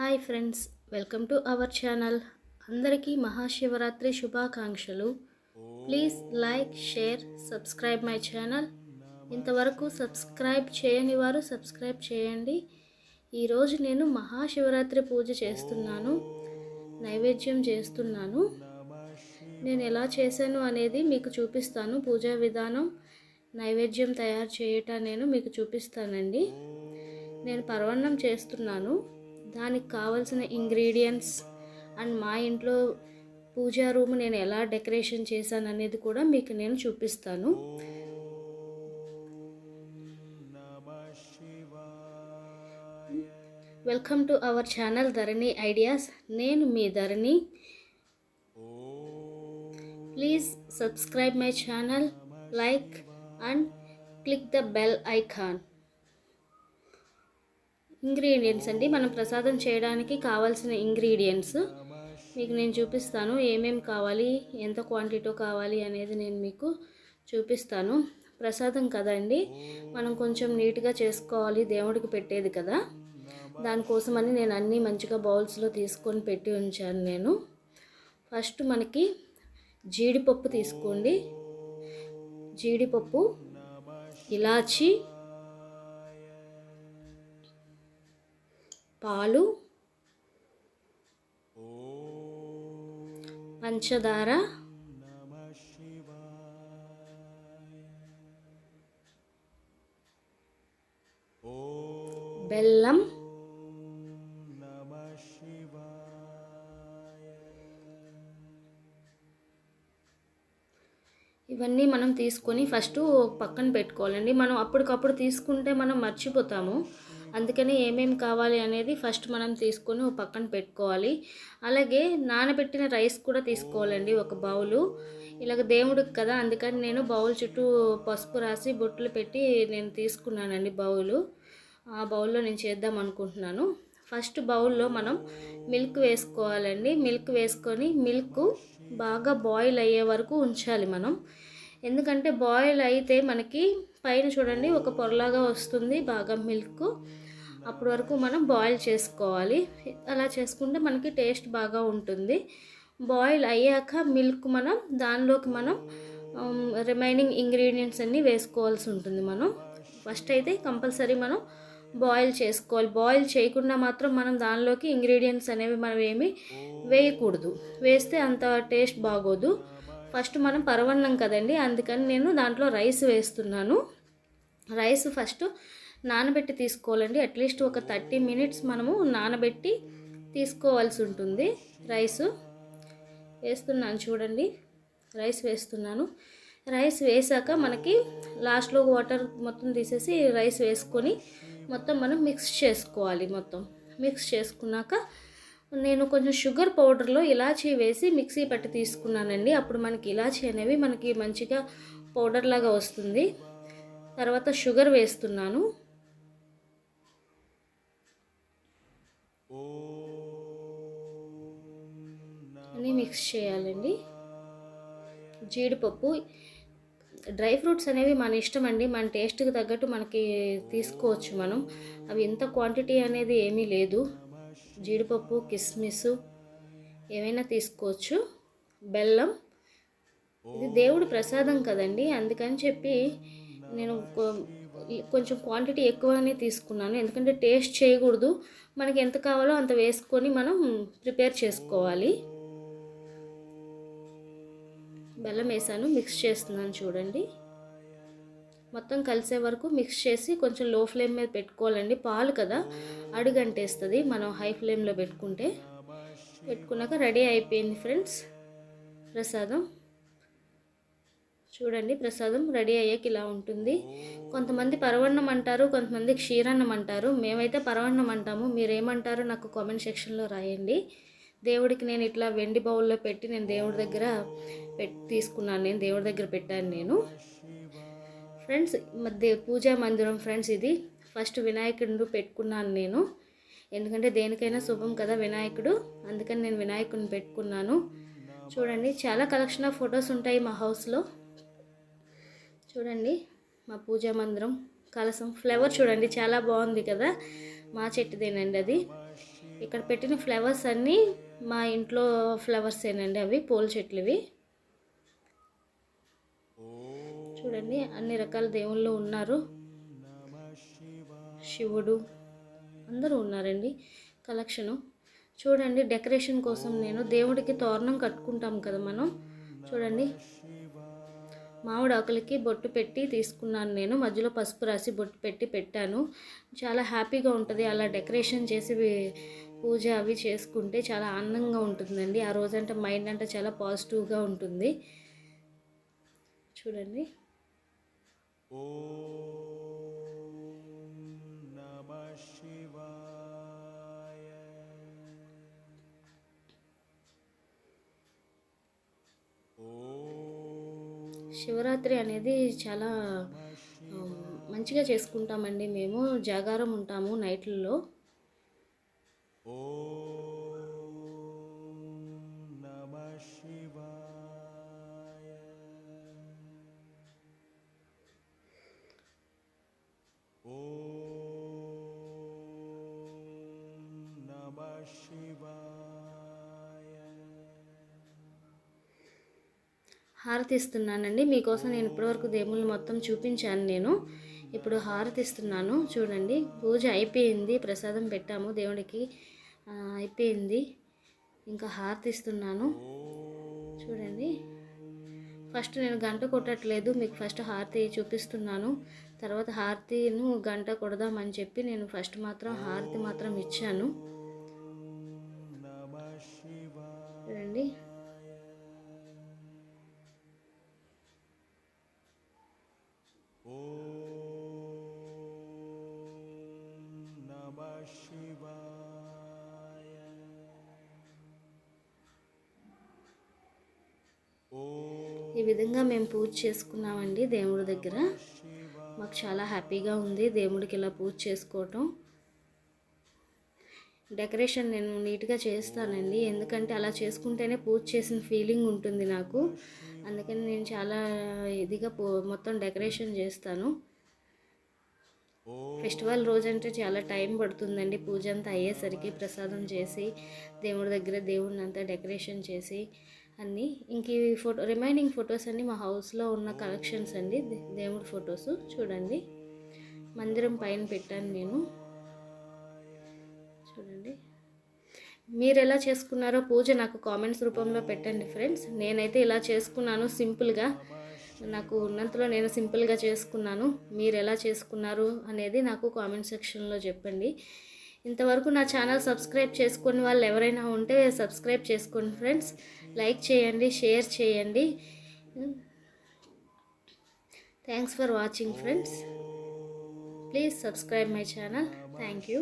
Hi friends, welcome to our channel. అందరికీ మహా శివరాత్రి శుభాకాంక్షలు. Please like, share, subscribe my channel. ఇంతవరకు సబ్స్క్రైబ్ చేయని వారు సబ్స్క్రైబ్ చేయండి. ఈరోజు నేను మహాశివరాత్రి పూజ చేస్తున్నాను, నైవేద్యం చేస్తున్నాను. నేను ఎలా చేశాను అనేది మీకు చూపిస్తాను. పూజా విధానం, నైవేద్యం తయారు చేయటం నేను మీకు చూపిస్తానండి. నేను పరవన్నం చేస్తున్నాను. దానికి కావాల్సిన ఇంగ్రీడియంట్స్ అండ్ మా ఇంట్లో పూజా రూమ్ నేను ఎలా డెకరేషన్ చేశాను అనేది కూడా మీకు నేను చూపిస్తాను. Welcome to our channel Dharani ideas. నేను మీ Dharani. Please subscribe my channel, like and click the bell icon. Ingredients అండి, మనం ప్రసాదం చేయడానికి కావాల్సిన ఇంగ్రీడియంట్స్ మీకు నేను చూపిస్తాను. ఏమేమి కావాలి, ఎంత క్వాంటిటీ కావాలి అనేది నేను మీకు చూపిస్తాను. ప్రసాదం కదండి, మనం కొంచెం నీట్గా చేసుకోవాలి, దేవుడికి పెట్టేది కదా. దానికోసమని నేను అన్నీ మంచిగా బౌల్స్లో తీసుకొని పెట్టి ఉంచాను. నేను ఫస్ట్ మనకి జీడిపప్పు తీసుకోండి. జీడిపప్పు, ఇలాచి, పాలు, పంచదార, బెల్లం, ఇవన్నీ మనం తీసుకొని ఫస్ట్ పక్కన పెట్టుకోవాలండి. మనం అప్పటికప్పుడు తీసుకుంటే మనం మర్చిపోతాము. అందుకని ఏమేమి కావాలి అనేది ఫస్ట్ మనం తీసుకొని పక్కన పెట్టుకోవాలి. అలాగే నానబెట్టిన రైస్ కూడా తీసుకోవాలండి, ఒక బౌలు. ఇలాగ దేవుడికి కదా, అందుకని నేను బౌల్ చుట్టూ పసుపు రాసి బొట్లు పెట్టి నేను తీసుకున్నానండి బౌలు. ఆ బౌల్లో నేను చేద్దాం అనుకుంటున్నాను. ఫస్ట్ బౌల్లో మనం మిల్క్ వేసుకోవాలండి. మిల్క్ వేసుకొని మిల్క్ బాగా బాయిల్ అయ్యే వరకు ఉంచాలి మనం. ఎందుకంటే బాయిల్ అయితే మనకి పైన చూడండి ఒక పొరలాగా వస్తుంది బాగా మిల్క్. అప్పటి వరకు మనం బాయిల్ చేసుకోవాలి. అలా చేసుకుంటే మనకి టేస్ట్ బాగా ఉంటుంది. బాయిల్ అయ్యాక మిల్క్ మనం దానిలోకి మనం రిమైనింగ్ ఇంగ్రీడియంట్స్ అన్నీ వేసుకోవాల్సి ఉంటుంది. మనం ఫస్ట్ అయితే కంపల్సరీ మనం బాయిల్ చేసుకోవాలి. బాయిల్ చేయకుండా మాత్రం మనం దానిలోకి ఇంగ్రీడియంట్స్ అనేవి మనం ఏమి వేయకూడదు. వేస్తే అంత టేస్ట్ బాగోదు. ఫస్ట్ మనం పరవన్నం కదండి, అందుకని నేను దాంట్లో రైస్ వేస్తున్నాను. రైస్ ఫస్ట్ నానబెట్టి తీసుకోవాలండి. అట్లీస్ట్ ఒక 30 మినిట్స్ మనము నానబెట్టి తీసుకోవాల్సి ఉంటుంది. రైస్ వేస్తున్నాను చూడండి, రైస్ వేస్తున్నాను. రైస్ వేసాక మనకి లాస్ట్లో వాటర్ మొత్తం తీసేసి రైస్ వేసుకొని మొత్తం మనం మిక్స్ చేసుకోవాలి. మొత్తం మిక్స్ చేసుకున్నాక నేను కొంచెం షుగర్ పౌడర్లో ఇలాచీ వేసి మిక్సీ పట్టి తీసుకున్నానండి. అప్పుడు మనకి ఇలాచీ అనేవి మనకి మంచిగా పౌడర్ లాగా వస్తుంది. తర్వాత షుగర్ వేస్తున్నాను. అన్నీ మిక్స్ చేయాలండి. జీడిపప్పు, డ్రై ఫ్రూట్స్ అనేవి మన ఇష్టం అండి, మన టేస్ట్కి తగ్గట్టు మనకి తీసుకోవచ్చు మనం. అవి ఎంత క్వాంటిటీ అనేది ఏమీ లేదు. జీడిపప్పు, కిస్మిస్ ఏమైనా తీసుకోవచ్చు. బెల్లం, ఇది దేవుడి ప్రసాదం కదండి, అందుకని చెప్పి నేను కొంచెం క్వాంటిటీ ఎక్కువనే తీసుకున్నాను. ఎందుకంటే టేస్ట్ చేయకూడదు, మనకి ఎంత కావాలో అంత వేసుకొని మనం ప్రిపేర్ చేసుకోవాలి. బెల్లం వేసాను, మిక్స్ చేస్తున్నాను చూడండి. మొత్తం కలిసే వరకు మిక్స్ చేసి కొంచెం లో ఫ్లేమ్ మీద పెట్టుకోవాలండి. పాలు కదా, అడుగంటేస్తుంది మనం హై ఫ్లేమ్లో పెట్టుకున్నాక రెడీ అయిపోయింది ఫ్రెండ్స్ ప్రసాదం. చూడండి, ప్రసాదం రెడీ అయ్యాక ఇలా ఉంటుంది. కొంతమంది పరవన్నం అంటారు, కొంతమంది క్షీరాన్నం అంటారు. మేమైతే పరవన్నం అంటాము. మీరేమంటారో నాకు కామెంట్ సెక్షన్లో రాయండి. దేవుడికి నేను ఇట్లా వెండి బౌల్లో పెట్టి నేను దేవుడి దగ్గర తీసుకున్నాను. నేను దేవుడి దగ్గర పెట్టాను నేను ఫ్రెండ్స్. పూజా మందిరం ఫ్రెండ్స్ ఇది. ఫస్ట్ వినాయకుడు పెట్టుకున్నాను నేను, ఎందుకంటే దేనికైనా శుభం కదా వినాయకుడు, అందుకని నేను వినాయకుడిని పెట్టుకున్నాను. చూడండి, చాలా కలెక్షన్ ఆఫ్ ఫొటోస్ ఉంటాయి మా హౌస్లో. చూడండి మా పూజా మందిరం. కలసం ఫ్లవర్ చూడండి చాలా బాగుంది కదా, మా చెట్టుదేనండి అది. ఇక్కడ పెట్టిన ఫ్లవర్స్ అన్నీ మా ఇంట్లో ఫ్లవర్సేనండి, అవి పూల చెట్లువి. చూడండి అన్ని రకాల దేవుళ్ళు ఉన్నారు, శివుడు అందరూ ఉన్నారండి. కలెక్షను చూడండి. డెకరేషన్ కోసం నేను దేవుడికి తోరణం కట్టుకుంటాం కదా మనం, చూడండి మామిడి ఆకులకి బొట్టు పెట్టి తీసుకున్నాను నేను. మధ్యలో పసుపు రాసి బొట్టు పెట్టి పెట్టాను. చాలా హ్యాపీగా ఉంటుంది అలా డెకరేషన్ చేసి పూజ అవి చేసుకుంటే చాలా ఆనందంగా ఉంటుందండి. ఆ రోజంటే మైండ్ అంటే చాలా పాజిటివ్గా ఉంటుంది. చూడండి. నమః శివాయ. శివరాత్రి అనేది చాలా మంచిగా చేసుకుంటామండి మేము. జాగారం ఉంటాము నైట్లలో. నమః శివాయ. నమః శివాయ. హారతి ఇస్తున్నానండి మీకోసం. నేను ఇప్పటివరకు దేవుళ్ళు మొత్తం చూపించాను నేను. ఇప్పుడు హారతి ఇస్తున్నాను. చూడండి పూజ అయిపోయింది, ప్రసాదం పెట్టాము దేవుడికి, అయిపోయింది. ఇంకా హారతి ఇస్తున్నాను. చూడండి ఫస్ట్ నేను గంట కొట్టట్లేదు, మీకు ఫస్ట్ హారతి చూపిస్తున్నాను. తర్వాత హారతిను గంట కొడదామని చెప్పి నేను ఫస్ట్ మాత్రం హారతి మాత్రం ఇచ్చాను. చూడండి నమః శివాయ. ఈ విధంగా మేము పూజ చేసుకున్నామండి దేవుడి దగ్గర. మాకు చాలా హ్యాపీగా ఉంది దేవుడికి ఇలా పూజ చేసుకోవటం. డెకరేషన్ నేను నీట్గా చేస్తానండి, ఎందుకంటే అలా చేసుకుంటేనే పూజ చేసిన ఫీలింగ్ ఉంటుంది నాకు. అందుకని నేను చాలా ఇదిగా మొత్తం డెకరేషన్ చేస్తాను. ఫెస్టివల్ రోజంటే చాలా టైం పడుతుందండి పూజ అంతా అయ్యేసరికి. ప్రసాదం చేసి దేవుడి దగ్గర దేవుడిని అంతా డెకరేషన్ చేసి అన్నీ. ఇంక ఈ రిమైనింగ్ ఫొటోస్ అన్నీ మా హౌస్లో ఉన్న కలెక్షన్స్ అండి, దేవుడి ఫొటోస్. చూడండి మందిరం పైన పెట్టాను నేను. చూడండి మీరు ఎలా చేసుకున్నారో పూజ నాకు కామెంట్స్ రూపంలో పెట్టండి ఫ్రెండ్స్. నేనైతే ఇలా చేసుకున్నాను సింపుల్గా, నాకు ఉన్నంతలో నేను సింపుల్గా చేసుకున్నాను. మీరు ఎలా చేసుకున్నారు అనేది నాకు కామెంట్ సెక్షన్లో చెప్పండి. ఇంతవరకు నా ఛానల్ సబ్స్క్రైబ్ చేసుకుని వాళ్ళు ఎవరైనా ఉంటే సబ్స్క్రైబ్ చేసుకోండి ఫ్రెండ్స్. లైక్ చేయండి, షేర్ చేయండి. Thanks for watching friends. Please subscribe my channel. Thank you.